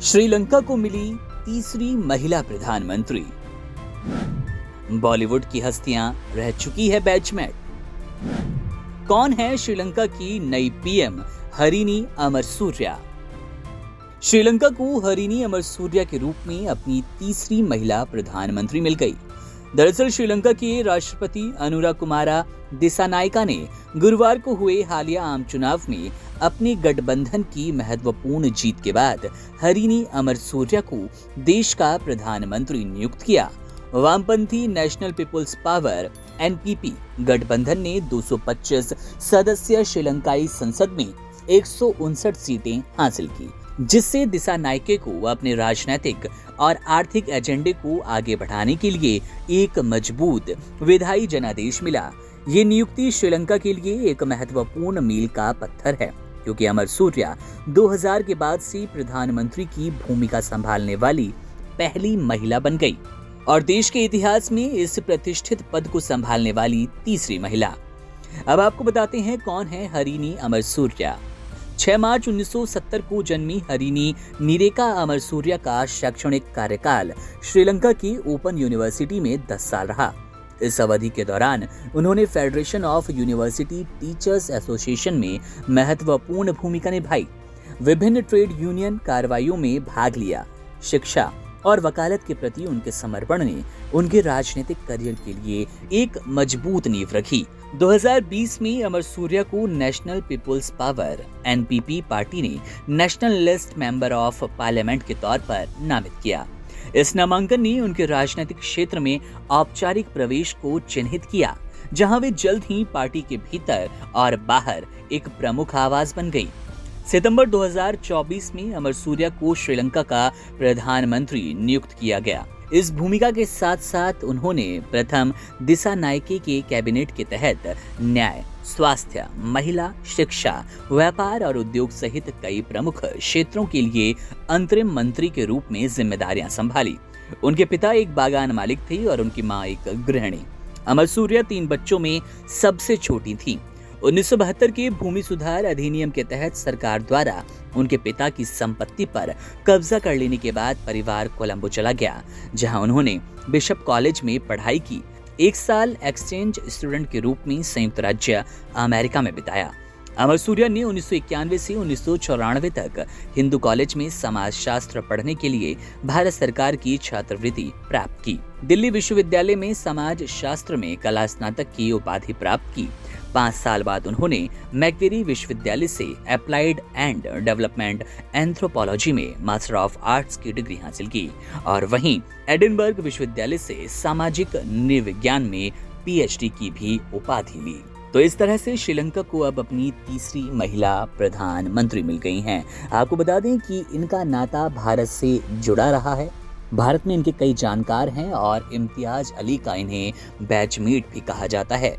श्रीलंका को मिली तीसरी महिला प्रधानमंत्री। बॉलीवुड की हस्तियां रह चुकी है बैचमेट। कौन है श्रीलंका की नई पीएम हरिनी अमरसूर्या? श्रीलंका को हरिनी अमरसूर्या के रूप में अपनी तीसरी महिला प्रधानमंत्री मिल गई। दरअसल श्रीलंका के राष्ट्रपति अनुराकुमारा दिसानायका ने गुरुवार को हुए हालिया आम चुनाव में अपने गठबंधन की महत्वपूर्ण जीत के बाद हरिनी अमरसूर्या को देश का प्रधानमंत्री नियुक्त किया। वामपंथी नेशनल पीपुल्स पावर एनपीपी गठबंधन ने 225 सदस्यीय श्रीलंकाई संसद में 159 सीटें हासिल की, जिससे दिसानायके को अपने राजनीतिक और आर्थिक एजेंडे को आगे बढ़ाने के लिए एक मजबूत विधायी जनादेश मिला। ये नियुक्ति श्रीलंका के लिए एक महत्वपूर्ण मील का पत्थर है, क्योंकि अमरसूर्या 2000 के बाद से प्रधानमंत्री की भूमिका संभालने वाली पहली महिला बन गई और देश के इतिहास में इस प्रतिष्ठित पद को संभालने वाली तीसरी महिला। अब आपको बताते हैं कौन है हरिनी अमरसूर्या। 6 मार्च 1970 को जन्मी हरिनी निरेका अमरसूर्या का शैक्षणिक कार्यकाल श्रीलंका की ओपन यूनिवर्सिटी में 10 साल रहा। इस अवधि के दौरान उन्होंने federation of university teachers association में महत्वपूर्ण भूमिका निभाई, विभिन्न ट्रेड यूनियन कार्रवाइयों में भाग लिया। शिक्षा और वकालत के प्रति उनके समर्पण ने उनके राजनीतिक करियर के लिए एक मजबूत नींव रखी। 2020 में अमरसूर्या को National People's Power NPP party ने national list member of parliament के तौर पर नामित किया। इस नामांकन ने उनके राजनीतिक क्षेत्र में औपचारिक प्रवेश को चिन्हित किया, जहां वे जल्द ही पार्टी के भीतर और बाहर एक प्रमुख आवाज बन गई। सितंबर 2024 में अमरसूर्या को श्रीलंका का प्रधानमंत्री नियुक्त किया गया। इस भूमिका के साथ साथ उन्होंने प्रथम दिसानायके के कैबिनेट के तहत न्याय, स्वास्थ्य, महिला, शिक्षा, व्यापार और उद्योग सहित कई प्रमुख क्षेत्रों के लिए अंतरिम मंत्री के रूप में जिम्मेदारियां संभाली। उनके पिता एक बागान मालिक थे और उनकी मां एक गृहिणी। अमरसूर्या 3 बच्चों में सबसे छोटी थी। 1972 के भूमि सुधार अधिनियम के तहत सरकार द्वारा उनके पिता की संपत्ति पर कब्जा कर लेने के बाद परिवार कोलंबो चला गया, जहां उन्होंने बिशप कॉलेज में पढ़ाई की। 1 साल एक्सचेंज स्टूडेंट के रूप में संयुक्त राज्य अमेरिका में बिताया। अमरसूर्या ने 1991 से 1994 तक हिंदू कॉलेज में समाजशास्त्र पढ़ने के लिए भारत सरकार की छात्रवृत्ति प्राप्त की। दिल्ली विश्वविद्यालय में समाज शास्त्र में कला स्नातक की उपाधि प्राप्त की। 5 साल बाद उन्होंने मैक्वेरी विश्वविद्यालय से अप्लाइड एंड डेवलपमेंट एंथ्रोपोलॉजी में मास्टर ऑफ आर्ट्स की डिग्री हासिल की और वहीं एडिनबर्ग विश्वविद्यालय से सामाजिक नृविज्ञान में पीएचडी की भी उपाधि ली। तो इस तरह से श्रीलंका को अब अपनी तीसरी महिला प्रधानमंत्री मिल गई हैं। आपको बता दें कि इनका नाता भारत से जुड़ा रहा है। भारत में इनके कई जानकार हैं और इम्तियाज अली का इन्हें बैचमेट भी कहा जाता है।